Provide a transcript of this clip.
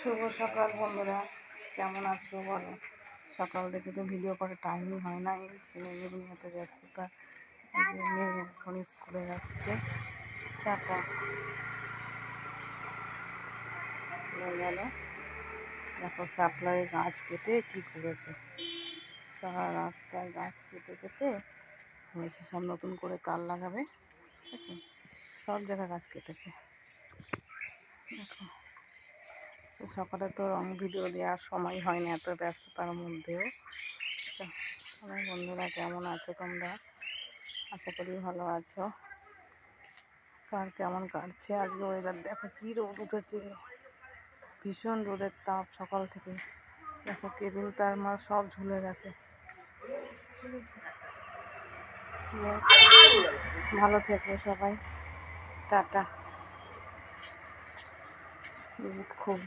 শুভ সকাল বন্ধুরা, কেমন আছো বলো? সকাল থেকে তো ভিডিও করে টাইমই হয় না, এই ছেলে মেয়ে এত ব্যস্ততা। মেয়ে এখন স্কুলে যাচ্ছে, টাটা স্কুলে গেল। দেখো সাপ্লাই গাছ কেটে কি করেছে, সারা রাস্তায় গাছ কেটে কেটে হয়েছে। সব নতুন করে তার লাগাবে, ঠিক আছে? সব জায়গায় গাছ কেটেছে। দেখো তো সকালে তো রং ভিডিও দেওয়ার সময় হয় না এত ব্যস্ততার মধ্যেও। আমার বন্ধুরা কেমন আছো তোমরা? আশা করি ভালো আছো। কার কেমন কাটছে আজকে ওয়েদার? দেখো কি রোদ উঠেছে, ভীষণ রোদের তাপ সকাল থেকে। দেখো কেবিল তার মার সব ঝুলে গেছে। ভালো থেকো সবাই, টাটা। রোদ খুব।